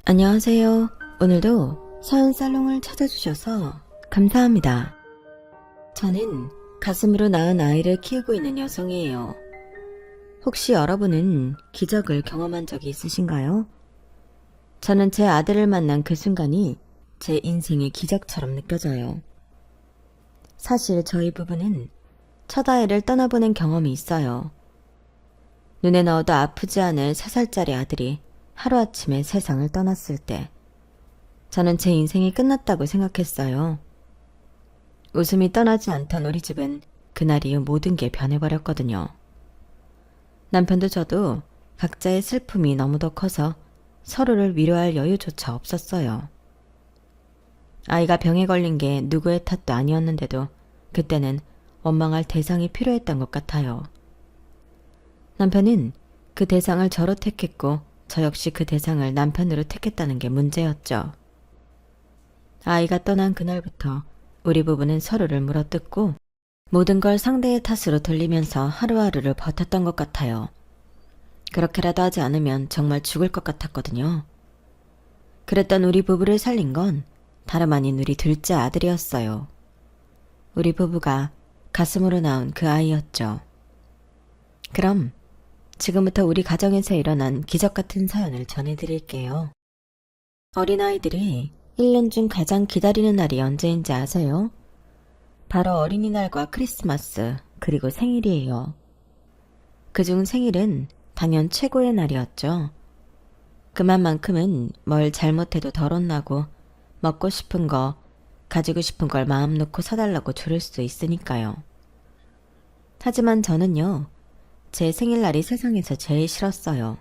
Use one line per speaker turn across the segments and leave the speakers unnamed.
안녕하세요. 오늘도 서연 살롱을 찾아주셔서 감사합니다. 저는 가슴으로 낳은 아이를 키우고 있는 여성이에요. 혹시 여러분은 기적을 경험한 적이 있으신가요? 저는 제 아들을 만난 그 순간이 제 인생의 기적처럼 느껴져요. 사실 저희 부부는 첫 아이를 떠나보낸 경험이 있어요. 눈에 넣어도 아프지 않을 3살짜리 아들이 하루아침에 세상을 떠났을 때 저는 제 인생이 끝났다고 생각했어요. 웃음이 떠나지 않던 우리 집은 그날 이후 모든 게 변해버렸거든요. 남편도 저도 각자의 슬픔이 너무도 커서 서로를 위로할 여유조차 없었어요. 아이가 병에 걸린 게 누구의 탓도 아니었는데도 그때는 원망할 대상이 필요했던 것 같아요. 남편은 그 대상을 저로 택했고 저 역시 그 대상을 남편으로 택했다는 게 문제였죠. 아이가 떠난 그날부터 우리 부부는 서로를 물어뜯고 모든 걸 상대의 탓으로 돌리면서 하루하루를 버텼던 것 같아요. 그렇게라도 하지 않으면 정말 죽을 것 같았거든요. 그랬던 우리 부부를 살린 건 다름 아닌 우리 둘째 아들이었어요. 우리 부부가 가슴으로 낳은 그 아이였죠. 그럼 지금부터 우리 가정에서 일어난 기적 같은 사연을 전해드릴게요. 어린아이들이 1년 중 가장 기다리는 날이 언제인지 아세요? 바로 어린이날과 크리스마스, 그리고 생일이에요. 그중 생일은 단연 최고의 날이었죠. 그만큼은 뭘 잘못해도 덜 혼나고 먹고 싶은 거, 가지고 싶은 걸 마음 놓고 사달라고 조를 수 있으니까요. 하지만 저는요, 제 생일날이 세상에서 제일 싫었어요.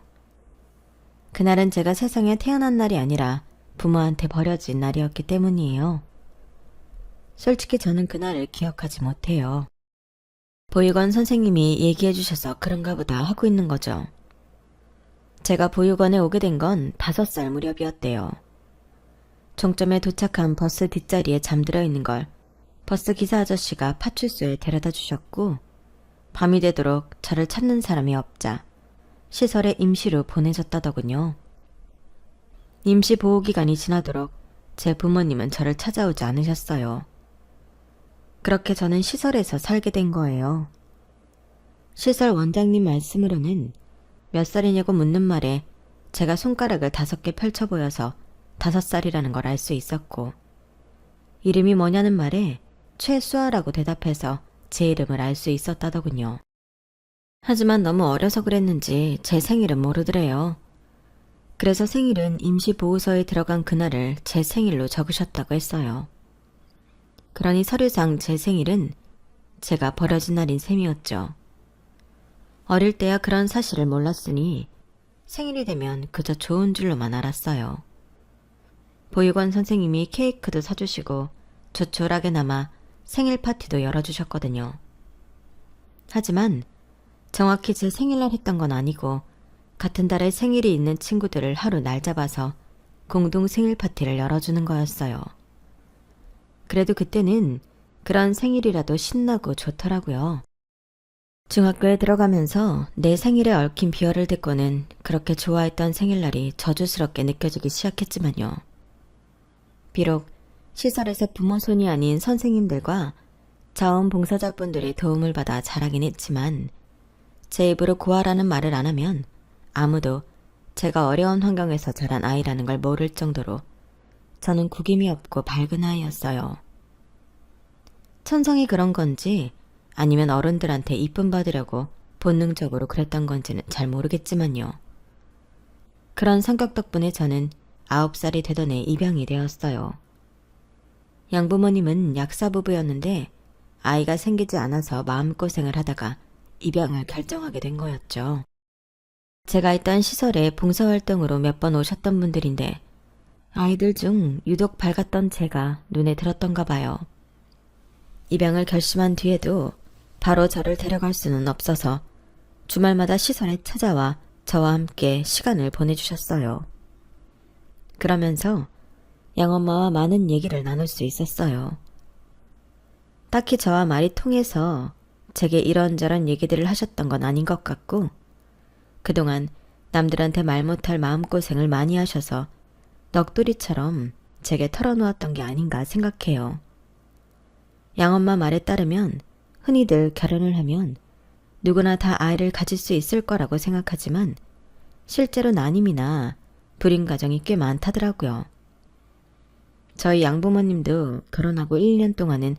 그날은 제가 세상에 태어난 날이 아니라 부모한테 버려진 날이었기 때문이에요. 솔직히 저는 그날을 기억하지 못해요. 보육원 선생님이 얘기해 주셔서 그런가 보다 하고 있는 거죠. 제가 보육원에 오게 된 건 5살 무렵이었대요. 종점에 도착한 버스 뒷자리에 잠들어 있는 걸 버스 기사 아저씨가 파출소에 데려다 주셨고 밤이 되도록 저를 찾는 사람이 없자 시설에 임시로 보내졌다더군요. 임시 보호기간이 지나도록 제 부모님은 저를 찾아오지 않으셨어요. 그렇게 저는 시설에서 살게 된 거예요. 시설 원장님 말씀으로는 몇 살이냐고 묻는 말에 제가 손가락을 5개 펼쳐 보여서 5살이라는 걸 알 수 있었고 이름이 뭐냐는 말에 최수아라고 대답해서 제 이름을 알 수 있었다더군요. 하지만 너무 어려서 그랬는지 제 생일은 모르더래요. 그래서 생일은 임시보호소에 들어간 그날을 제 생일로 적으셨다고 했어요. 그러니 서류상 제 생일은 제가 버려진 날인 셈이었죠. 어릴 때야 그런 사실을 몰랐으니 생일이 되면 그저 좋은 줄로만 알았어요. 보육원 선생님이 케이크도 사주시고 조촐하게나마 생일 파티도 열어주셨거든요. 하지만 정확히 제 생일날 했던 건 아니고 같은 달에 생일이 있는 친구들을 하루 날 잡아서 공동 생일 파티를 열어주는 거였어요. 그래도 그때는 그런 생일이라도 신나고 좋더라고요. 중학교에 들어가면서 내 생일에 얽힌 비열을 듣고는 그렇게 좋아했던 생일날이 저주스럽게 느껴지기 시작했지만요. 비록 시설에서 부모 손이 아닌 선생님들과 자원봉사자분들의 도움을 받아 자라긴 했지만 제 입으로 고아라는 말을 안 하면 아무도 제가 어려운 환경에서 자란 아이라는 걸 모를 정도로 저는 구김이 없고 밝은 아이였어요. 천성이 그런 건지 아니면 어른들한테 이쁨 받으려고 본능적으로 그랬던 건지는 잘 모르겠지만요. 그런 성격 덕분에 저는 9살이 되던 해 입양이 되었어요. 양부모님은 약사부부였는데 아이가 생기지 않아서 마음고생을 하다가 입양을 결정하게 된 거였죠. 제가 있던 시설에 봉사활동으로 몇 번 오셨던 분들인데 아이들 중 유독 밝았던 제가 눈에 들었던가 봐요. 입양을 결심한 뒤에도 바로 저를 데려갈 수는 없어서 주말마다 시설에 찾아와 저와 함께 시간을 보내주셨어요. 그러면서 양엄마와 많은 얘기를 나눌 수 있었어요. 딱히 저와 말이 통해서 제게 이런저런 얘기들을 하셨던 건 아닌 것 같고 그동안 남들한테 말 못할 마음고생을 많이 하셔서 넋두리처럼 제게 털어놓았던 게 아닌가 생각해요. 양엄마 말에 따르면 흔히들 결혼을 하면 누구나 다 아이를 가질 수 있을 거라고 생각하지만 실제로 난임이나 불임 가정이 꽤 많다더라고요. 저희 양부모님도 결혼하고 1년 동안은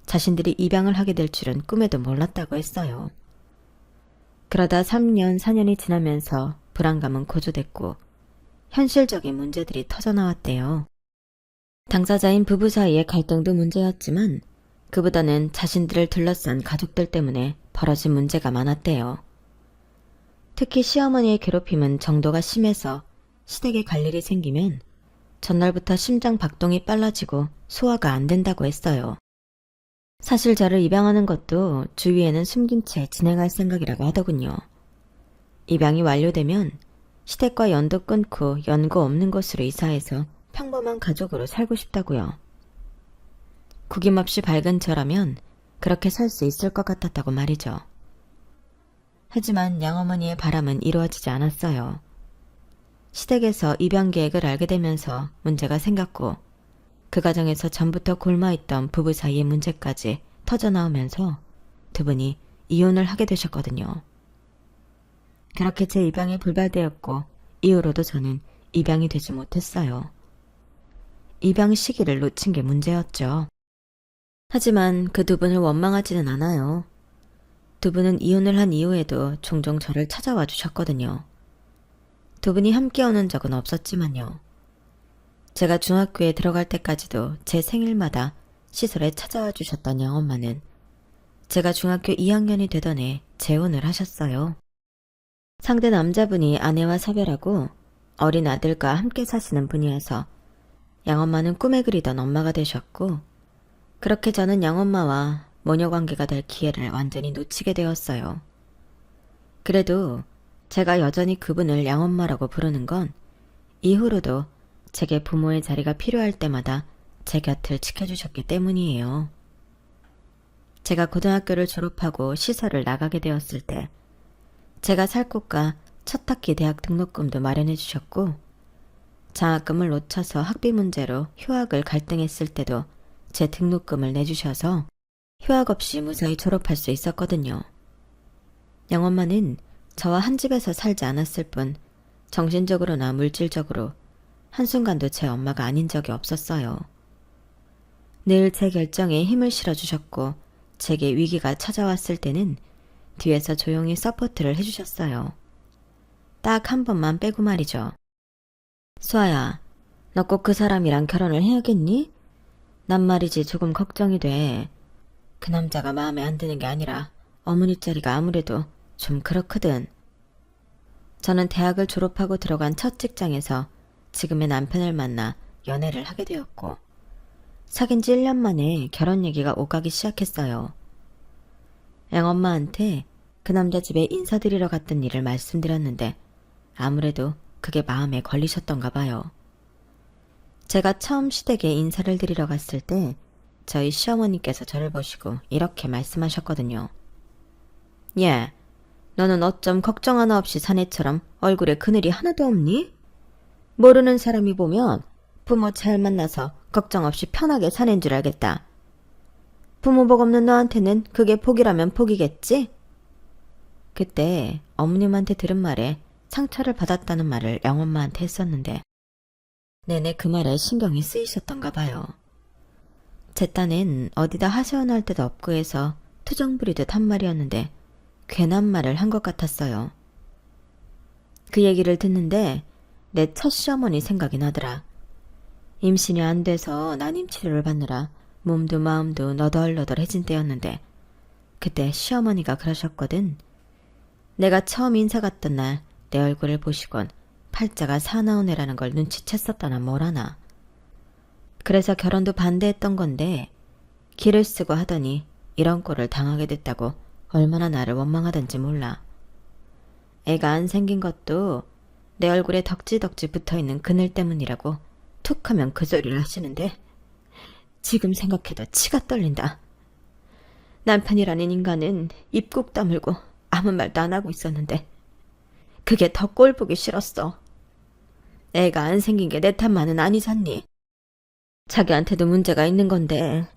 자신들이 입양을 하게 될 줄은 꿈에도 몰랐다고 했어요. 그러다 3년, 4년이 지나면서 불안감은 고조됐고 현실적인 문제들이 터져나왔대요. 당사자인 부부 사이의 갈등도 문제였지만 그보다는 자신들을 둘러싼 가족들 때문에 벌어진 문제가 많았대요. 특히 시어머니의 괴롭힘은 정도가 심해서 시댁에 갈 일이 생기면 전날부터 심장 박동이 빨라지고 소화가 안 된다고 했어요. 사실 저를 입양하는 것도 주위에는 숨긴 채 진행할 생각이라고 하더군요. 입양이 완료되면 시댁과 연도 끊고 연고 없는 곳으로 이사해서 평범한 가족으로 살고 싶다고요. 구김없이 밝은 저라면 그렇게 살 수 있을 것 같았다고 말이죠. 하지만 양어머니의 바람은 이루어지지 않았어요. 시댁에서 입양 계획을 알게 되면서 문제가 생겼고 그 과정에서 전부터 골마있던 부부 사이의 문제까지 터져나오면서 두 분이 이혼을 하게 되셨거든요. 그렇게 제 입양이 불발되었고 이후로도 저는 입양이 되지 못했어요. 입양 시기를 놓친 게 문제였죠. 하지만 그 두 분을 원망하지는 않아요. 두 분은 이혼을 한 이후에도 종종 저를 찾아와 주셨거든요. 두 분이 함께 오는 적은 없었지만요. 제가 중학교에 들어갈 때까지도 제 생일마다 시설에 찾아와 주셨던 양엄마는 제가 중학교 2학년이 되던 해 재혼을 하셨어요. 상대 남자분이 아내와 사별하고 어린 아들과 함께 사시는 분이어서 양엄마는 꿈에 그리던 엄마가 되셨고 그렇게 저는 양엄마와 모녀관계가 될 기회를 완전히 놓치게 되었어요. 그래도 제가 여전히 그분을 양엄마라고 부르는 건 이후로도 제게 부모의 자리가 필요할 때마다 제 곁을 지켜주셨기 때문이에요. 제가 고등학교를 졸업하고 시설을 나가게 되었을 때 제가 살 곳과 첫 학기 대학 등록금도 마련해 주셨고 장학금을 놓쳐서 학비 문제로 휴학을 갈등했을 때도 제 등록금을 내주셔서 휴학 없이 무사히 졸업할 수 있었거든요. 양엄마는 저와 한 집에서 살지 않았을 뿐 정신적으로나 물질적으로 한순간도 제 엄마가 아닌 적이 없었어요. 늘 제 결정에 힘을 실어주셨고 제게 위기가 찾아왔을 때는 뒤에서 조용히 서포트를 해주셨어요. 딱 한 번만 빼고 말이죠. 수아야, 너 꼭 그 사람이랑 결혼을 해야겠니? 난 말이지 조금 걱정이 돼. 그 남자가 마음에 안 드는 게 아니라 어머니 자리가 아무래도 좀 그렇거든. 저는 대학을 졸업하고 들어간 첫 직장에서 지금의 남편을 만나 연애를 하게 되었고 사귄 지 1년 만에 결혼 얘기가 오가기 시작했어요. 양엄마한테 그 남자 집에 인사드리러 갔던 일을 말씀드렸는데 아무래도 그게 마음에 걸리셨던가 봐요. 제가 처음 시댁에 인사를 드리러 갔을 때 저희 시어머니께서 저를 보시고 이렇게 말씀하셨거든요. 예, 너는 어쩜 걱정 하나 없이 사내처럼 얼굴에 그늘이 하나도 없니? 모르는 사람이 보면 부모 잘 만나서 걱정 없이 편하게 사는 줄 알겠다. 부모 복 없는 너한테는 그게 복이라면 복이겠지? 그때 어머님한테 들은 말에 상처를 받았다는 말을 양엄마한테 했었는데 내내 그 말에 신경이 쓰이셨던가 봐요. 제 딴엔 어디다 하소연할 데도 없고 해서 투정 부리듯 한 말이었는데 괜한 말을 한 것 같았어요. 그 얘기를 듣는데 내 첫 시어머니 생각이 나더라. 임신이 안 돼서 난임 치료를 받느라 몸도 마음도 너덜너덜해진 때였는데 그때 시어머니가 그러셨거든. 내가 처음 인사 갔던 날 내 얼굴을 보시곤 팔자가 사나운 애라는 걸 눈치챘었다나 뭐라나. 그래서 결혼도 반대했던 건데 기를 쓰고 하더니 이런 꼴을 당하게 됐다고 얼마나 나를 원망하던지 몰라. 애가 안 생긴 것도 내 얼굴에 덕지덕지 붙어있는 그늘 때문이라고 툭 하면 그 소리를 하시는데 지금 생각해도 치가 떨린다. 남편이라는 인간은 입 꾹 다물고 아무 말도 안 하고 있었는데 그게 더 꼴 보기 싫었어. 애가 안 생긴 게 내 탓만은 아니잖니. 자기한테도 문제가 있는 건데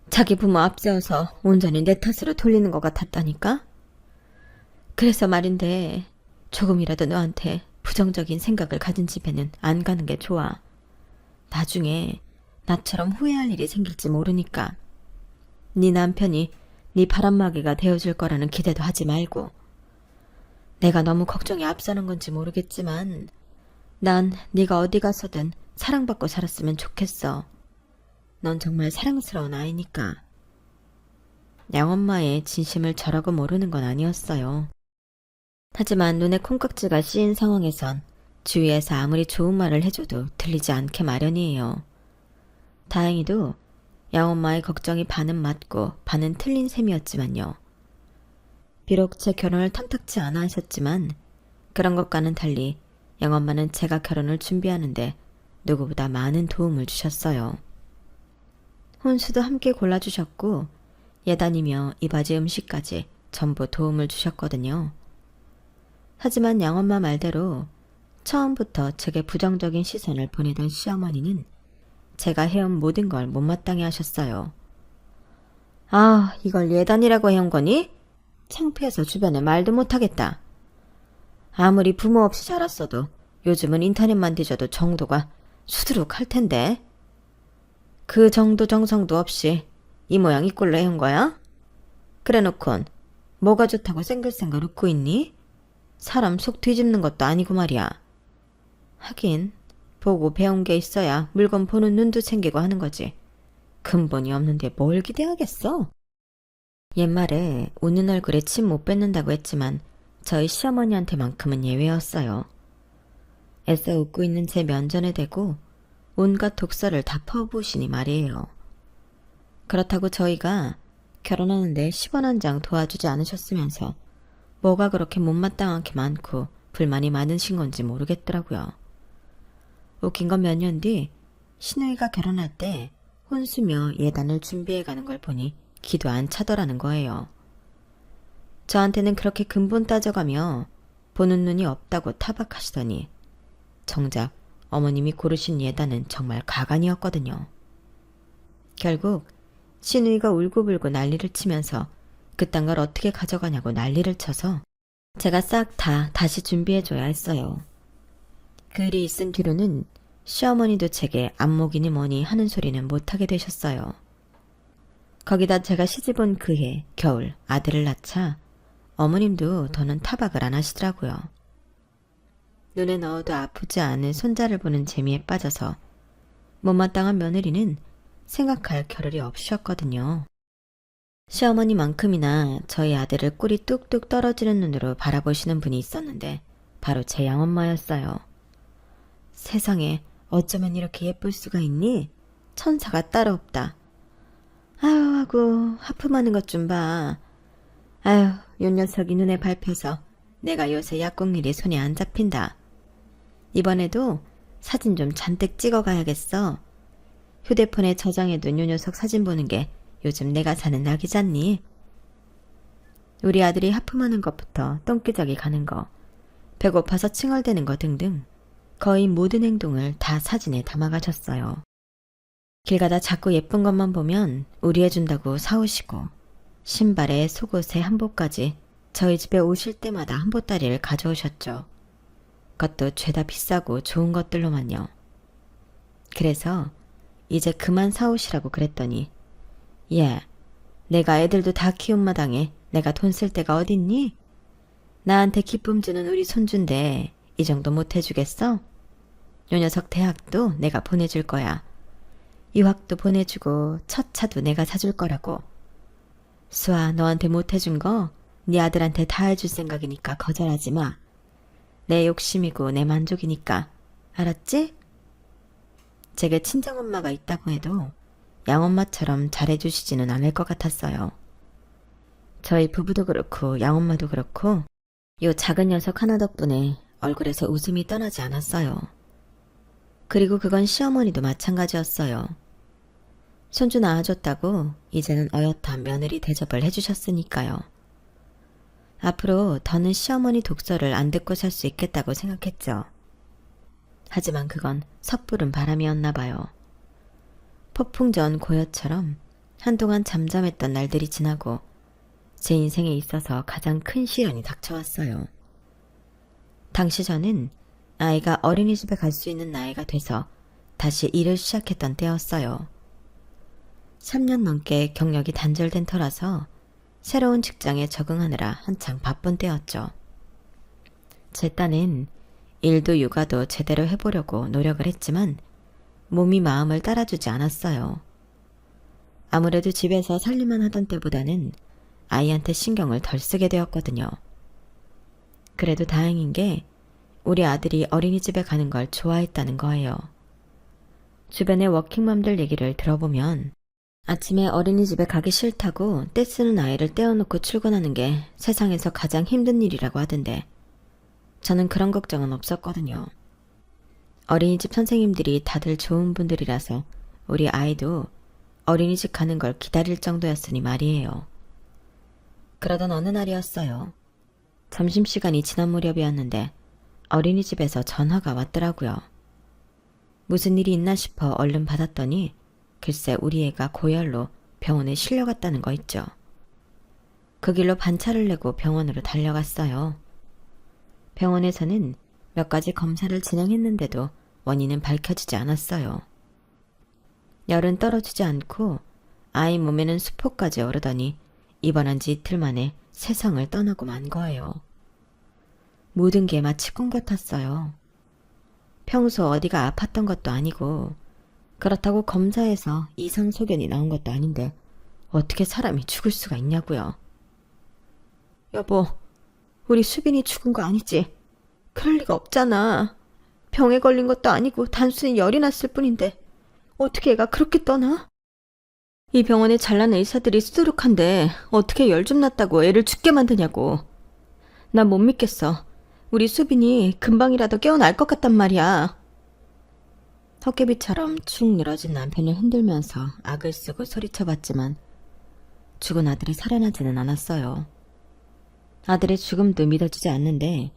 자기 부모 앞세워서 온전히 내 탓으로 돌리는 것 같았다니까? 그래서 말인데 조금이라도 너한테 부정적인 생각을 가진 집에는 안 가는 게 좋아. 나중에 나처럼 후회할 일이 생길지 모르니까. 네 남편이 네 바람막이가 되어줄 거라는 기대도 하지 말고. 내가 너무 걱정이 앞서는 건지 모르겠지만 난 네가 어디 가서든 사랑받고 살았으면 좋겠어. 넌 정말 사랑스러운 아이니까. 양엄마의 진심을 저라고 모르는 건 아니었어요. 하지만 눈에 콩깍지가 씌인 상황에선 주위에서 아무리 좋은 말을 해줘도 들리지 않게 마련이에요. 다행히도 양엄마의 걱정이 반은 맞고 반은 틀린 셈이었지만요. 비록 제 결혼을 탐탁치 않아 하셨지만 그런 것과는 달리 양엄마는 제가 결혼을 준비하는데 누구보다 많은 도움을 주셨어요. 혼수도 함께 골라주셨고 예단이며 이바지 음식까지 전부 도움을 주셨거든요. 하지만 양엄마 말대로 처음부터 제게 부정적인 시선을 보내던 시어머니는 제가 해온 모든 걸 못마땅해 하셨어요. 아, 이걸 예단이라고 해온 거니? 창피해서 주변에 말도 못하겠다. 아무리 부모 없이 자랐어도 요즘은 인터넷만 뒤져도 정도가 수두룩할 텐데. 그 정도 정성도 없이 이 모양 이 꼴로 해온 거야? 그래놓곤 뭐가 좋다고 생글생글 웃고 있니? 사람 속 뒤집는 것도 아니고 말이야. 하긴 보고 배운 게 있어야 물건 보는 눈도 챙기고 하는 거지. 근본이 없는데 뭘 기대하겠어? 옛말에 웃는 얼굴에 침 못 뱉는다고 했지만 저희 시어머니한테만큼은 예외였어요. 애써 웃고 있는 제 면전에 대고 온갖 독설을 다 퍼부으시니 말이에요. 그렇다고 저희가 결혼하는데 10원 한 장 도와주지 않으셨으면서 뭐가 그렇게 못마땅하게 많고 불만이 많으신 건지 모르겠더라고요. 웃긴 건 몇 년 뒤 신우이가 결혼할 때 혼수며 예단을 준비해가는 걸 보니 기도 안 차더라는 거예요. 저한테는 그렇게 근본 따져가며 보는 눈이 없다고 타박하시더니 정작 어머님이 고르신 예단은 정말 가관이었거든요. 결국 신우이가 울고불고 난리를 치면서 그딴 걸 어떻게 가져가냐고 난리를 쳐서 제가 싹 다 다시 준비해줘야 했어요. 그 일이 있은 뒤로는 시어머니도 제게 안목이니 뭐니 하는 소리는 못하게 되셨어요. 거기다 제가 시집온 그해 겨울 아들을 낳자 어머님도 더는 타박을 안 하시더라고요. 눈에 넣어도 아프지 않은 손자를 보는 재미에 빠져서 못마땅한 며느리는 생각할 겨를이 없으셨거든요. 시어머니만큼이나 저희 아들을 꿀이 뚝뚝 떨어지는 눈으로 바라보시는 분이 있었는데 바로 제 양엄마였어요. 세상에 어쩌면 이렇게 예쁠 수가 있니? 천사가 따로 없다. 아유 하고 하품하는 것 좀 봐. 아유 요 녀석이 눈에 밟혀서 내가 요새 약국일이 손에 안 잡힌다. 이번에도 사진 좀 잔뜩 찍어가야겠어. 휴대폰에 저장해둔 요 녀석 사진 보는 게 요즘 내가 사는 낙이잖니. 우리 아들이 하품하는 것부터 똥기저귀 가는 거, 배고파서 칭얼대는 거 등등 거의 모든 행동을 다 사진에 담아가셨어요. 길 가다 자꾸 예쁜 것만 보면 우리해준다고 사오시고 신발에 속옷에 한복까지 저희 집에 오실 때마다 한보따리를 가져오셨죠. 그것도 죄다 비싸고 좋은 것들로만요. 그래서 이제 그만 사오시라고 그랬더니 예, 내가 애들도 다 키운 마당에 내가 돈 쓸 데가 어딨니? 나한테 기쁨 주는 우리 손주인데 이 정도 못 해주겠어? 요 녀석 대학도 내가 보내줄 거야. 유학도 보내주고 첫 차도 내가 사줄 거라고. 수아 너한테 못 해준 거 네 아들한테 다 해줄 생각이니까 거절하지 마. 내 욕심이고 내 만족이니까. 알았지? 제게 친정엄마가 있다고 해도 양엄마처럼 잘해주시지는 않을 것 같았어요. 저희 부부도 그렇고 양엄마도 그렇고 요 작은 녀석 하나 덕분에 얼굴에서 웃음이 떠나지 않았어요. 그리고 그건 시어머니도 마찬가지였어요. 손주 낳아줬다고 이제는 어엿한 며느리 대접을 해주셨으니까요. 앞으로 더는 시어머니 독설을 안 듣고 살 수 있겠다고 생각했죠. 하지만 그건 섣부른 바람이었나 봐요. 폭풍 전 고요처럼 한동안 잠잠했던 날들이 지나고 제 인생에 있어서 가장 큰 시련이 닥쳐왔어요. 당시 저는 아이가 어린이집에 갈 수 있는 나이가 돼서 다시 일을 시작했던 때였어요. 3년 넘게 경력이 단절된 터라서 새로운 직장에 적응하느라 한창 바쁜 때였죠. 제 딴엔 일도 육아도 제대로 해보려고 노력을 했지만 몸이 마음을 따라주지 않았어요. 아무래도 집에서 살림만 하던 때보다는 아이한테 신경을 덜 쓰게 되었거든요. 그래도 다행인 게 우리 아들이 어린이집에 가는 걸 좋아했다는 거예요. 주변의 워킹맘들 얘기를 들어보면 아침에 어린이집에 가기 싫다고 떼쓰는 아이를 떼어놓고 출근하는 게 세상에서 가장 힘든 일이라고 하던데 저는 그런 걱정은 없었거든요. 어린이집 선생님들이 다들 좋은 분들이라서 우리 아이도 어린이집 가는 걸 기다릴 정도였으니 말이에요. 그러던 어느 날이었어요. 점심시간이 지난 무렵이었는데 어린이집에서 전화가 왔더라고요. 무슨 일이 있나 싶어 얼른 받았더니 글쎄 우리 애가 고열로 병원에 실려갔다는 거 있죠. 그 길로 반차를 내고 병원으로 달려갔어요. 병원에서는 몇 가지 검사를 진행했는데도 원인은 밝혀지지 않았어요. 열은 떨어지지 않고 아이 몸에는 수포까지 오르더니 입원한 지 이틀 만에 세상을 떠나고 만 거예요. 모든 게 마치 꿈 같았어요. 평소 어디가 아팠던 것도 아니고 그렇다고 검사에서 이상 소견이 나온 것도 아닌데 어떻게 사람이 죽을 수가 있냐고요. 여보, 우리 수빈이 죽은 거 아니지? 그럴 리가 없잖아. 병에 걸린 것도 아니고 단순히 열이 났을 뿐인데 어떻게 애가 그렇게 떠나? 이 병원에 잘난 의사들이 수두룩한데 어떻게 열 좀 났다고 애를 죽게 만드냐고. 난 못 믿겠어. 우리 수빈이 금방이라도 깨어날 것 같단 말이야. 헛개비처럼 축 늘어진 남편을 흔들면서 악을 쓰고 소리쳐봤지만 죽은 아들이 살아나지는 않았어요. 아들의 죽음도 믿어지지 않는데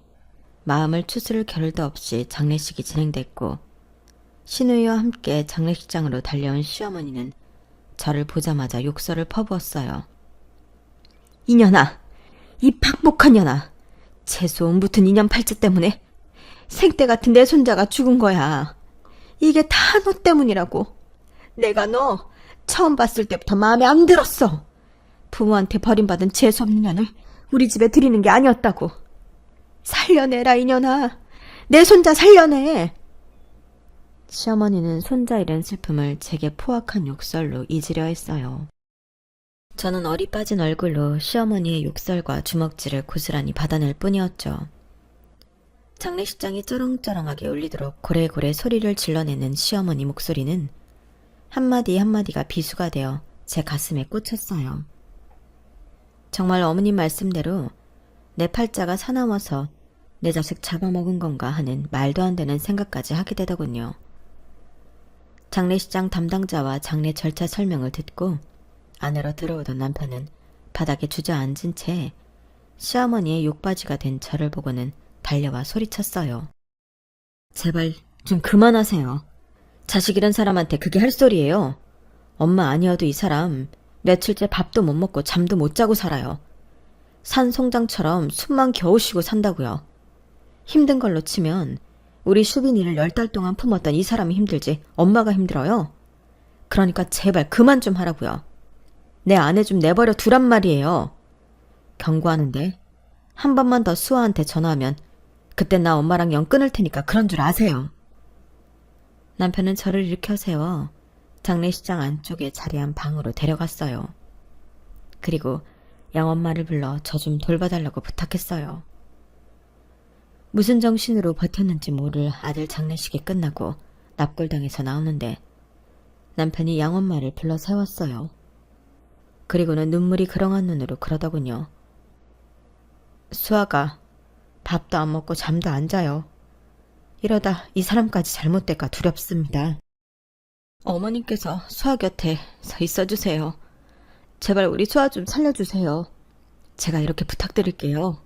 마음을 추스를 겨를도 없이 장례식이 진행됐고 시누이와 함께 장례식장으로 달려온 시어머니는 저를 보자마자 욕설을 퍼부었어요. 이년아, 이 박복한 년아, 재수온 붙은 이년 팔자 때문에 생때 같은 내 손자가 죽은 거야. 이게 다 너 때문이라고. 내가 너 처음 봤을 때부터 마음에 안 들었어. 부모한테 버림받은 재수없는 년을 우리 집에 들이는 게 아니었다고. 살려내라 이년아. 내 손자 살려내. 시어머니는 손자 잃은 슬픔을 제게 포악한 욕설로 잊으려 했어요. 저는 어리 빠진 얼굴로 시어머니의 욕설과 주먹질을 고스란히 받아낼 뿐이었죠. 장례식장이 쩌렁쩌렁하게 울리도록 고래고래 소리를 질러내는 시어머니 목소리는 한마디 한마디가 비수가 되어 제 가슴에 꽂혔어요. 정말 어머님 말씀대로 내 팔자가 사나워서 내 자식 잡아먹은 건가 하는 말도 안 되는 생각까지 하게 되더군요. 장례식장 담당자와 장례 절차 설명을 듣고 안으로 들어오던 남편은 바닥에 주저앉은 채 시어머니의 욕바지가 된 저를 보고는 달려와 소리쳤어요. 제발 좀 그만하세요. 자식 잃은 사람한테 그게 할 소리예요. 엄마 아니어도 이 사람 며칠째 밥도 못 먹고 잠도 못 자고 살아요. 산 송장처럼 숨만 겨우 쉬고 산다고요. 힘든 걸로 치면 우리 수빈이를 10달 동안 품었던 이 사람이 힘들지 엄마가 힘들어요. 그러니까 제발 그만 좀 하라고요. 내 아내 좀 내버려 두란 말이에요. 경고하는데 한 번만 더 수아한테 전화하면 그때 나 엄마랑 영 끊을 테니까 그런 줄 아세요. 남편은 저를 일으켜 세워 장례식장 안쪽에 자리한 방으로 데려갔어요. 그리고 양엄마를 불러 저 좀 돌봐달라고 부탁했어요. 무슨 정신으로 버텼는지 모를 아들 장례식이 끝나고 납골당에서 나오는데 남편이 양엄마를 불러 세웠어요. 그리고는 눈물이 그렁한 눈으로 그러더군요. 수아가 밥도 안 먹고 잠도 안 자요. 이러다 이 사람까지 잘못될까 두렵습니다. 어머님께서 수아 곁에 서 있어주세요. 제발 우리 수아 좀 살려주세요. 제가 이렇게 부탁드릴게요.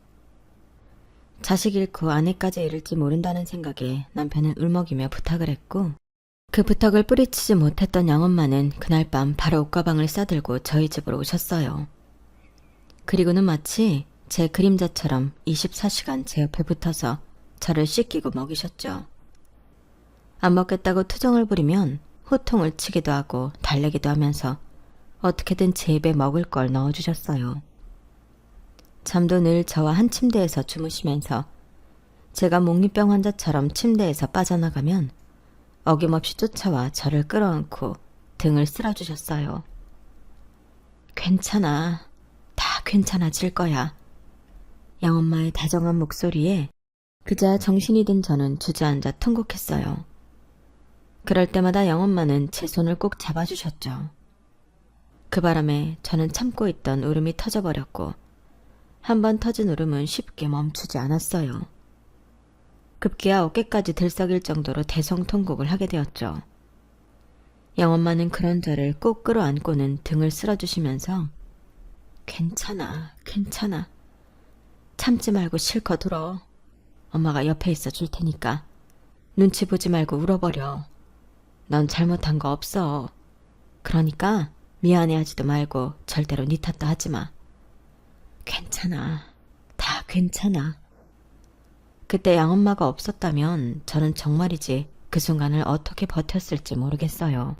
자식 잃고 아내까지 잃을지 모른다는 생각에 남편은 울먹이며 부탁을 했고, 그 부탁을 뿌리치지 못했던 양엄마는 그날 밤 바로 옷가방을 싸들고 저희 집으로 오셨어요. 그리고는 마치 제 그림자처럼 24시간 제 옆에 붙어서 저를 씻기고 먹이셨죠. 안 먹겠다고 투정을 부리면 호통을 치기도 하고 달래기도 하면서 어떻게든 제 입에 먹을 걸 넣어주셨어요. 잠도 늘 저와 한 침대에서 주무시면서 제가 몽유병 환자처럼 침대에서 빠져나가면 어김없이 쫓아와 저를 끌어안고 등을 쓸어주셨어요. 괜찮아. 다 괜찮아질 거야. 양엄마의 다정한 목소리에 그자 정신이 든 저는 주저앉아 통곡했어요. 그럴 때마다 양엄마는 제 손을 꼭 잡아주셨죠. 그 바람에 저는 참고 있던 울음이 터져버렸고 한 번 터진 울음은 쉽게 멈추지 않았어요. 급기야 어깨까지 들썩일 정도로 대성통곡을 하게 되었죠. 양엄마는 그런 저를 꼭 끌어안고는 등을 쓸어주시면서 괜찮아, 괜찮아. 참지 말고 실컷 울어. 엄마가 옆에 있어 줄 테니까. 눈치 보지 말고 울어버려. 넌 잘못한 거 없어. 그러니까 미안해하지도 말고 절대로 네 탓도 하지 마. 괜찮아. 다 괜찮아. 그때 양엄마가 없었다면 저는 정말이지 그 순간을 어떻게 버텼을지 모르겠어요.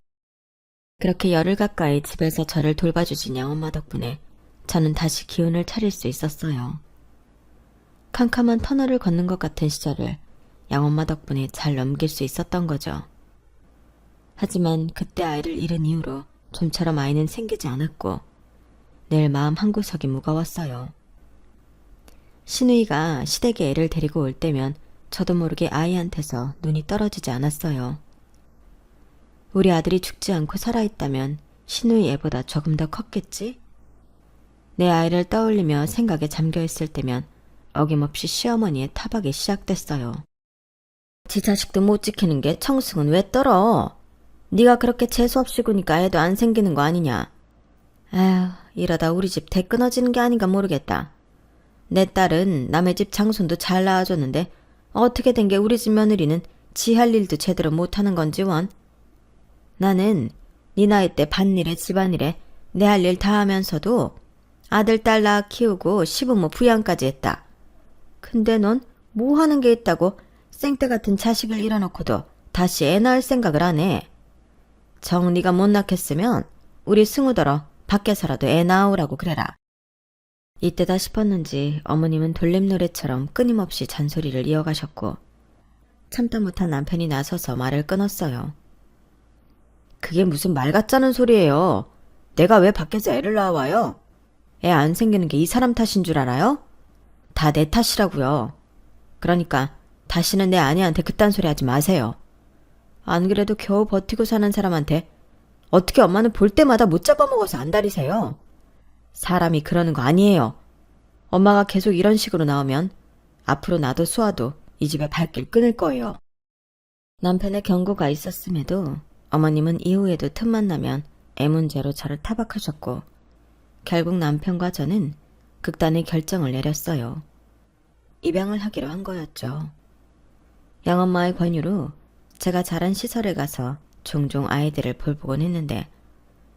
그렇게 열흘 가까이 집에서 저를 돌봐주신 양엄마 덕분에 저는 다시 기운을 차릴 수 있었어요. 캄캄한 터널을 걷는 것 같은 시절을 양엄마 덕분에 잘 넘길 수 있었던 거죠. 하지만 그때 아이를 잃은 이후로 좀처럼 아이는 생기지 않았고 늘 마음 한구석이 무거웠어요. 신우이가 시댁에 애를 데리고 올 때면 저도 모르게 아이한테서 눈이 떨어지지 않았어요. 우리 아들이 죽지 않고 살아있다면 신우이 애보다 조금 더 컸겠지? 내 아이를 떠올리며 생각에 잠겨있을 때면 어김없이 시어머니의 타박이 시작됐어요. 지 자식도 못 지키는 게 청승은 왜 떨어? 네가 그렇게 재수없이 구니까 애도 안 생기는 거 아니냐? 아휴, 이러다 우리 집 대 끊어지는 게 아닌가 모르겠다. 내 딸은 남의 집 장손도 잘 낳아줬는데 어떻게 된 게 우리 집 며느리는 지 할 일도 제대로 못하는 건지 원? 나는 네 나이 때 밭일에 집안일에 내 할 일 다 하면서도 아들 딸 낳아 키우고 시부모 부양까지 했다. 근데 넌 뭐 하는 게 있다고 생떼 같은 자식을 잃어놓고도 다시 애 낳을 생각을 안 해. 정 네가 못 낳겠으면 우리 승우더러 밖에서라도 애 낳으라고 그래라. 이때다 싶었는지 어머님은 돌림노래처럼 끊임없이 잔소리를 이어가셨고 참다 못한 남편이 나서서 말을 끊었어요. 그게 무슨 말 같자는 소리예요. 내가 왜 밖에서 애를 낳아와요? 애 안 생기는 게 이 사람 탓인 줄 알아요? 다 내 탓이라고요. 그러니까 다시는 내 아내한테 그딴 소리 하지 마세요. 안 그래도 겨우 버티고 사는 사람한테 어떻게 엄마는 볼 때마다 못 잡아먹어서 안달이세요? 사람이 그러는 거 아니에요. 엄마가 계속 이런 식으로 나오면 앞으로 나도 수아도 이 집에 발길 끊을 거예요. 남편의 경고가 있었음에도 어머님은 이후에도 틈만 나면 애 문제로 저를 타박하셨고 결국 남편과 저는 극단의 결정을 내렸어요. 입양을 하기로 한 거였죠. 양엄마의 권유로 제가 자란 시설에 가서 종종 아이들을 볼보곤 했는데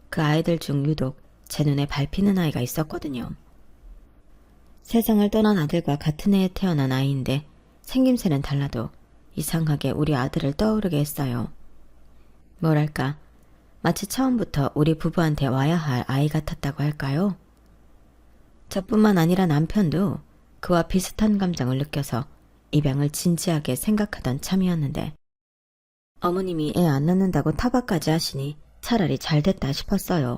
그 아이들 중 유독 제 눈에 밟히는 아이가 있었거든요. 세상을 떠난 아들과 같은 해에 태어난 아이인데 생김새는 달라도 이상하게 우리 아들을 떠오르게 했어요. 뭐랄까, 마치 처음부터 우리 부부한테 와야 할 아이 같았다고 할까요? 저뿐만 아니라 남편도 그와 비슷한 감정을 느껴서 입양을 진지하게 생각하던 참이었는데 어머님이 애 안 낳는다고 타박까지 하시니 차라리 잘 됐다 싶었어요.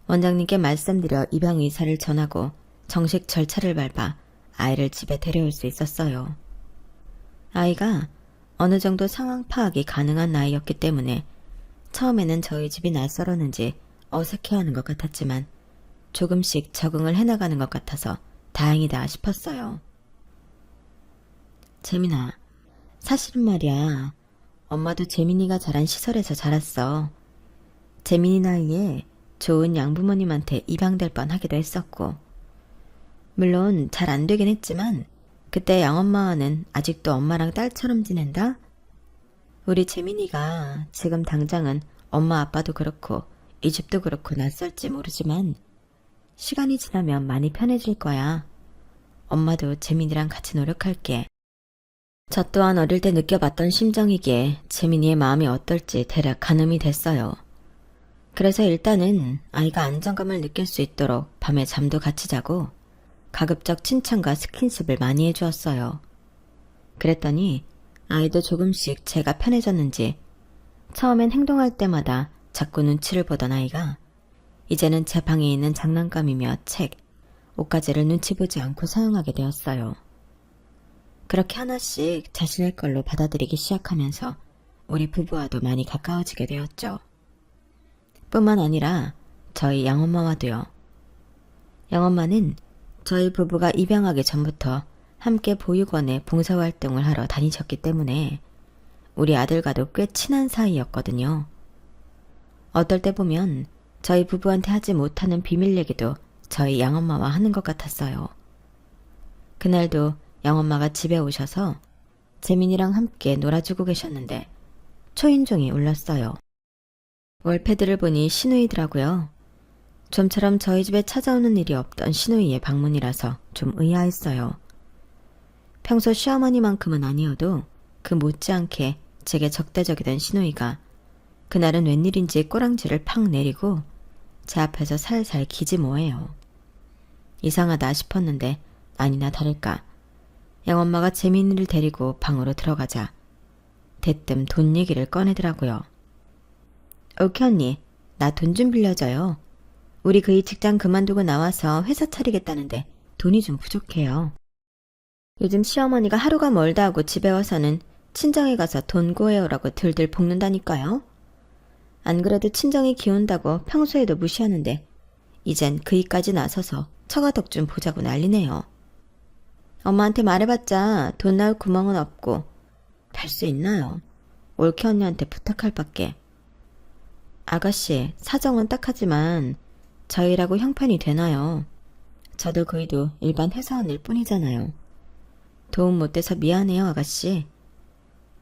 원장님께 말씀드려 입양 의사를 전하고 정식 절차를 밟아 아이를 집에 데려올 수 있었어요. 아이가 어느 정도 상황 파악이 가능한 나이였기 때문에 처음에는 저희 집이 낯설었는지 어색해하는 것 같았지만 조금씩 적응을 해나가는 것 같아서 다행이다 싶었어요. 재민아, 사실은 말이야. 엄마도 재민이가 자란 시설에서 자랐어. 재민이 나이에 좋은 양부모님한테 입양될 뻔하기도 했었고 물론 잘 안 되긴 했지만 그때 양엄마와는 아직도 엄마랑 딸처럼 지낸다? 우리 재민이가 지금 당장은 엄마 아빠도 그렇고 이 집도 그렇고 낯설지 모르지만 시간이 지나면 많이 편해질 거야. 엄마도 재민이랑 같이 노력할게. 저 또한 어릴 때 느껴봤던 심정이기에 재민이의 마음이 어떨지 대략 가늠이 됐어요. 그래서 일단은 아이가 안정감을 느낄 수 있도록 밤에 잠도 같이 자고 가급적 칭찬과 스킨십을 많이 해주었어요. 그랬더니 아이도 조금씩 제가 편해졌는지 처음엔 행동할 때마다 자꾸 눈치를 보던 아이가 이제는 제 방에 있는 장난감이며 책, 옷가지를 눈치 보지 않고 사용하게 되었어요. 그렇게 하나씩 자신의 걸로 받아들이기 시작하면서 우리 부부와도 많이 가까워지게 되었죠. 뿐만 아니라 저희 양엄마와도요. 양엄마는 저희 부부가 입양하기 전부터 함께 보육원에 봉사활동을 하러 다니셨기 때문에 우리 아들과도 꽤 친한 사이였거든요. 어떨 때 보면 저희 부부한테 하지 못하는 비밀 얘기도 저희 양엄마와 하는 것 같았어요. 그날도 양엄마가 집에 오셔서 재민이랑 함께 놀아주고 계셨는데 초인종이 울렸어요. 월패들을 보니 시누이더라고요. 좀처럼 저희 집에 찾아오는 일이 없던 시누이의 방문이라서 좀 의아했어요. 평소 시어머니만큼은 아니어도 그 못지않게 제게 적대적이던 시누이가 그날은 웬일인지 꼬랑지를 팍 내리고 제 앞에서 살살 기지 뭐예요. 이상하다 싶었는데 아니나 다를까 양엄마가 재민이를 데리고 방으로 들어가자 대뜸 돈 얘기를 꺼내더라고요. 오키 언니, 나 돈 좀 빌려줘요. 우리 그 직장 그만두고 나와서 회사 차리겠다는데 돈이 좀 부족해요. 요즘 시어머니가 하루가 멀다 하고 집에 와서는 친정에 가서 돈 구해오라고 들들 볶는다니까요. 안 그래도 친정이 기운다고 평소에도 무시하는데 이젠 그이까지 나서서 처가덕 좀 보자고 난리네요. 엄마한테 말해봤자 돈 나올 구멍은 없고 할 수 있나요? 올케 언니한테 부탁할 밖에. 아가씨, 사정은 딱하지만 저희라고 형편이 되나요? 저도 그이도 일반 회사원일 뿐이잖아요. 도움 못 돼서 미안해요, 아가씨.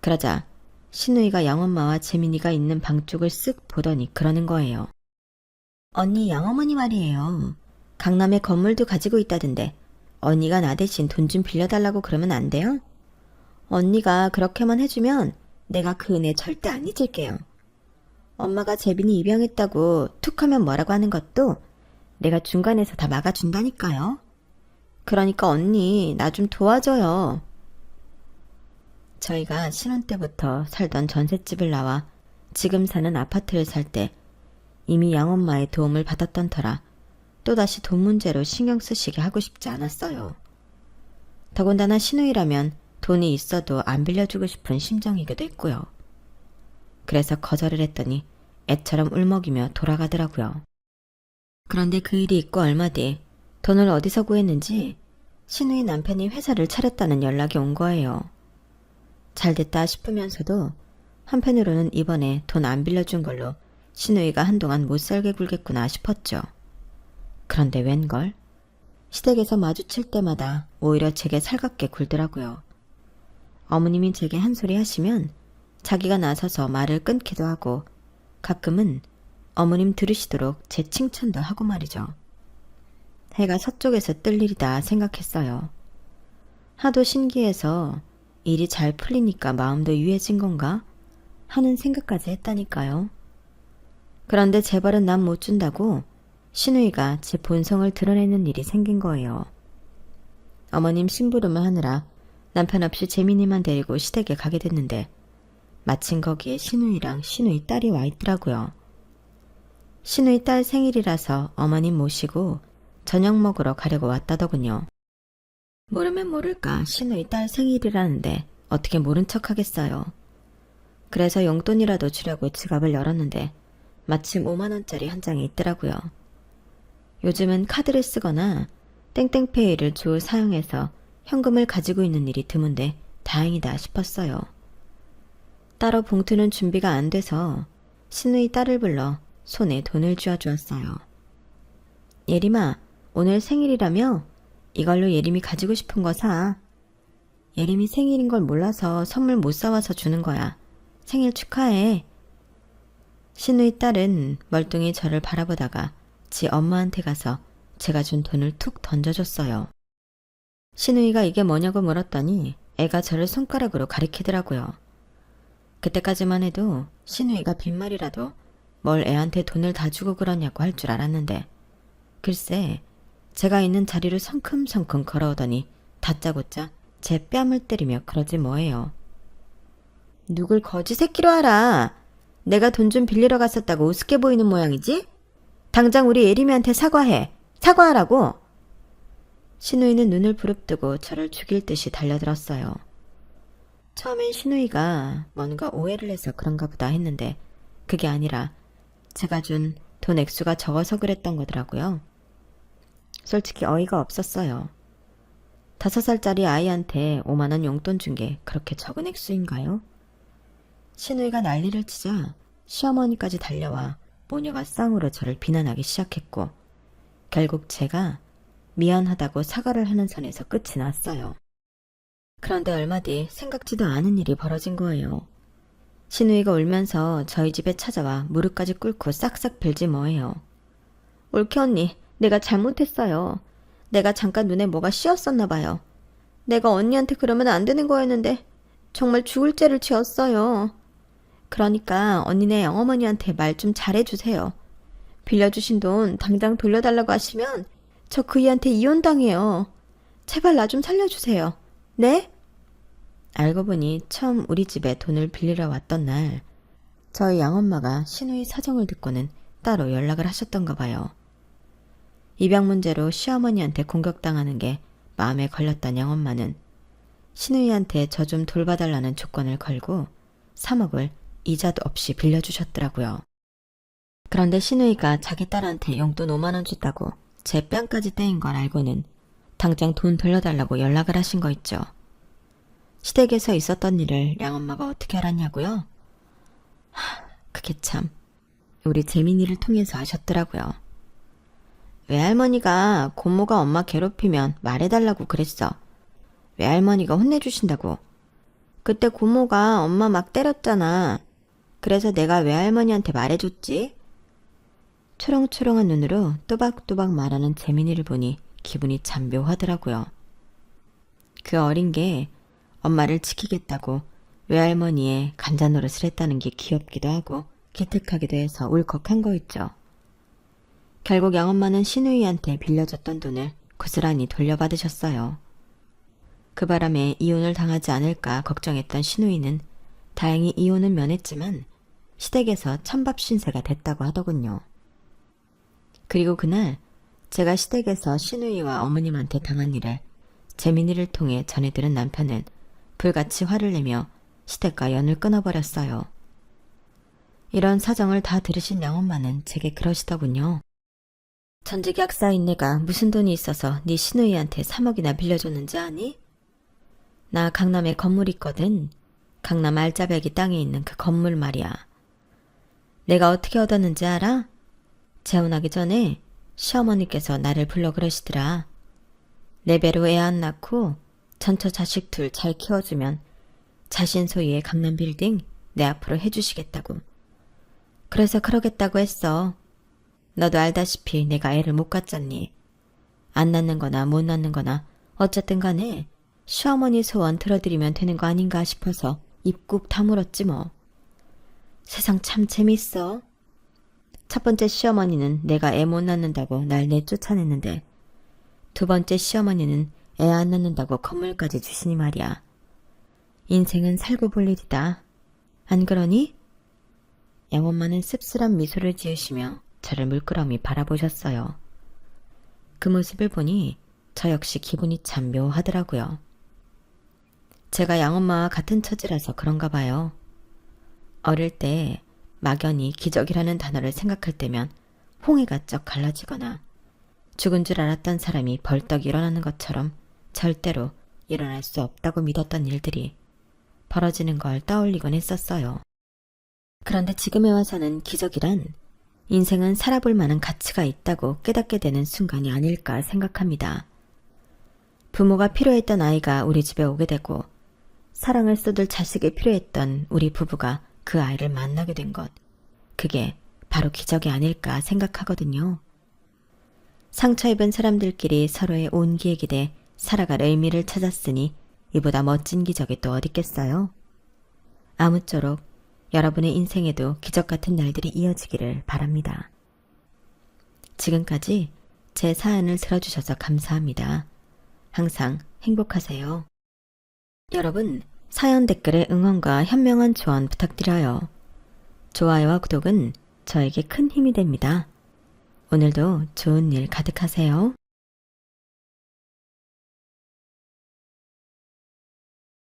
그러자 시누이가 양엄마와 재민이가 있는 방 쪽을 쓱 보더니 그러는 거예요. 언니 양어머니 말이에요. 강남에 건물도 가지고 있다던데 언니가 나 대신 돈 좀 빌려달라고 그러면 안 돼요? 언니가 그렇게만 해주면 내가 그 은혜 절대 안 잊을게요. 엄마가 재빈이 입양했다고 툭 하면 뭐라고 하는 것도 내가 중간에서 다 막아준다니까요. 그러니까 언니 나 좀 도와줘요. 저희가 신혼 때부터 살던 전셋집을 나와 지금 사는 아파트를 살 때 이미 양엄마의 도움을 받았던 터라 또다시 돈 문제로 신경 쓰시게 하고 싶지 않았어요. 더군다나 시누이라면 돈이 있어도 안 빌려주고 싶은 심정이기도 했고요. 그래서 거절을 했더니 애처럼 울먹이며 돌아가더라고요. 그런데 그 일이 있고 얼마 뒤 돈을 어디서 구했는지 시누이 남편이 회사를 차렸다는 연락이 온 거예요. 잘됐다 싶으면서도 한편으로는 이번에 돈 안 빌려준 걸로 시누이가 한동안 못살게 굴겠구나 싶었죠. 그런데 웬걸? 시댁에서 마주칠 때마다 오히려 제게 살갑게 굴더라고요. 어머님이 제게 한 소리 하시면 자기가 나서서 말을 끊기도 하고 가끔은 어머님 들으시도록 제 칭찬도 하고 말이죠. 해가 서쪽에서 뜰 일이다 생각했어요. 하도 신기해서 일이 잘 풀리니까 마음도 유해진 건가 하는 생각까지 했다니까요. 그런데 재벌은 남 못 준다고 시누이가 제 본성을 드러내는 일이 생긴 거예요. 어머님 심부름을 하느라 남편 없이 재민이만 데리고 시댁에 가게 됐는데 마침 거기에 시누이랑 시누이 딸이 와 있더라고요. 시누이 딸 생일이라서 어머님 모시고 저녁 먹으러 가려고 왔다더군요. 모르면 모를까 시누이 딸 생일이라는데 어떻게 모른 척 하겠어요. 그래서 용돈이라도 주려고 지갑을 열었는데 마침 5만원짜리 한 장이 있더라고요. 요즘은 카드를 쓰거나 땡땡페이를 주로 사용해서 현금을 가지고 있는 일이 드문데 다행이다 싶었어요. 따로 봉투는 준비가 안 돼서 시누이 딸을 불러 손에 돈을 쥐어주었어요. 예림아, 오늘 생일이라며? 이걸로 예림이 가지고 싶은 거 사. 예림이 생일인 걸 몰라서 선물 못 사와서 주는 거야. 생일 축하해. 신우이 딸은 멀뚱히 저를 바라보다가 지 엄마한테 가서 제가 준 돈을 툭 던져줬어요. 신우이가 이게 뭐냐고 물었더니 애가 저를 손가락으로 가리키더라고요. 그때까지만 해도 신우이가 빈말이라도 뭘 애한테 돈을 다 주고 그러냐고 할 줄 알았는데 글쎄 제가 있는 자리로 성큼성큼 걸어오더니 다짜고짜 제 뺨을 때리며 그러지 뭐예요. 누굴 거지 새끼로 알아. 내가 돈 좀 빌리러 갔었다고 우습게 보이는 모양이지? 당장 우리 예림이한테 사과해. 사과하라고. 신우이는 눈을 부릅뜨고 저를 죽일 듯이 달려들었어요. 처음엔 신우이가 뭔가 오해를 해서 그런가 보다 했는데 그게 아니라 제가 준 돈 액수가 적어서 그랬던 거더라고요. 솔직히 어이가 없었어요. 5살짜리 아이한테 5만 원 용돈 준 게 그렇게 적은 액수인가요? 신우이가 난리를 치자 시어머니까지 달려와 모녀가 쌍으로 저를 비난하기 시작했고 결국 제가 미안하다고 사과를 하는 선에서 끝이 났어요. 그런데 얼마 뒤 생각지도 않은 일이 벌어진 거예요. 신우이가 울면서 저희 집에 찾아와 무릎까지 꿇고 싹싹 빌지 뭐예요. 올케 언니, 내가 잘못했어요. 내가 잠깐 눈에 뭐가 씌었었나 봐요. 내가 언니한테 그러면 안 되는 거였는데 정말 죽을 죄를 지었어요. 그러니까 언니네 어머니한테 말 좀 잘해주세요. 빌려주신 돈 당장 돌려달라고 하시면 저 그이한테 이혼당해요. 제발 나 좀 살려주세요. 네? 알고 보니 처음 우리 집에 돈을 빌리러 왔던 날 저희 양엄마가 신우이 사정을 듣고는 따로 연락을 하셨던가 봐요. 입양 문제로 시어머니한테 공격당하는 게 마음에 걸렸던 양엄마는 신우이한테 저 좀 돌봐달라는 조건을 걸고 3억을 이자도 없이 빌려주셨더라고요. 그런데 신우이가 자기 딸한테 용돈 5만 원 줬다고 제 뺨까지 떼인 걸 알고는 당장 돈 돌려달라고 연락을 하신 거 있죠. 시댁에서 있었던 일을 양엄마가 어떻게 알았냐고요? 그게 참 우리 재민이를 통해서 아셨더라고요. 외할머니가 고모가 엄마 괴롭히면 말해달라고 그랬어. 외할머니가 혼내주신다고. 그때 고모가 엄마 막 때렸잖아. 그래서 내가 외할머니한테 말해줬지. 초롱초롱한 눈으로 또박또박 말하는 재민이를 보니 기분이 참 묘하더라고요. 그 어린 게 엄마를 지키겠다고 외할머니의 간자노릇을 했다는 게 귀엽기도 하고 기특하기도 해서 울컥한 거 있죠. 결국 양엄마는 신우이한테 빌려줬던 돈을 고스란히 돌려받으셨어요. 그 바람에 이혼을 당하지 않을까 걱정했던 신우이는 다행히 이혼은 면했지만 시댁에서 찬밥 신세가 됐다고 하더군요. 그리고 그날 제가 시댁에서 신우이와 어머님한테 당한 일을 재민이를 통해 전해들은 남편은 불같이 화를 내며 시댁과 연을 끊어버렸어요. 이런 사정을 다 들으신 양엄마는 제게 그러시더군요. 전직약 쌓인 내가 무슨 돈이 있어서 네 신우이한테 3억이나 빌려줬는지 아니? 나 강남에 건물 있거든. 강남 알짜배기 땅에 있는 그 건물 말이야. 내가 어떻게 얻었는지 알아? 재혼하기 전에 시어머니께서 나를 불러 그러시더라. 내 배로 애 안 낳고 전처 자식 둘 잘 키워주면 자신 소유의 강남 빌딩 내 앞으로 해주시겠다고. 그래서 그러겠다고 했어. 너도 알다시피 내가 애를 못 갖잖니. 안 낳는 거나 못 낳는 거나 어쨌든 간에 시어머니 소원 들어드리면 되는 거 아닌가 싶어서 입 꾹 다물었지 뭐. 세상 참 재밌어. 첫 번째 시어머니는 내가 애 못 낳는다고 날 내쫓아냈는데 두 번째 시어머니는 애 안 낳는다고 건물까지 주시니 말이야. 인생은 살고 볼 일이다. 안 그러니? 양엄마는 씁쓸한 미소를 지으시며 저를 물끄러미 바라보셨어요. 그 모습을 보니 저 역시 기분이 참 묘하더라고요. 제가 양엄마와 같은 처지라서 그런가 봐요. 어릴 때 막연히 기적이라는 단어를 생각할 때면 홍해가 쩍 갈라지거나 죽은 줄 알았던 사람이 벌떡 일어나는 것처럼 절대로 일어날 수 없다고 믿었던 일들이 벌어지는 걸 떠올리곤 했었어요. 그런데 지금에 와서는 기적이란 인생은 살아볼 만한 가치가 있다고 깨닫게 되는 순간이 아닐까 생각합니다. 부모가 필요했던 아이가 우리 집에 오게 되고 사랑을 쏟을 자식이 필요했던 우리 부부가 그 아이를 만나게 된 것. 그게 바로 기적이 아닐까 생각하거든요. 상처 입은 사람들끼리 서로의 온기에 기대 살아갈 의미를 찾았으니 이보다 멋진 기적이 또 어딨겠어요? 아무쪼록 여러분의 인생에도 기적 같은 날들이 이어지기를 바랍니다. 지금까지 제 사연을 들어주셔서 감사합니다. 항상 행복하세요. 여러분, 사연 댓글에 응원과 현명한 조언 부탁드려요. 좋아요와 구독은 저에게 큰 힘이 됩니다. 오늘도 좋은 일 가득하세요.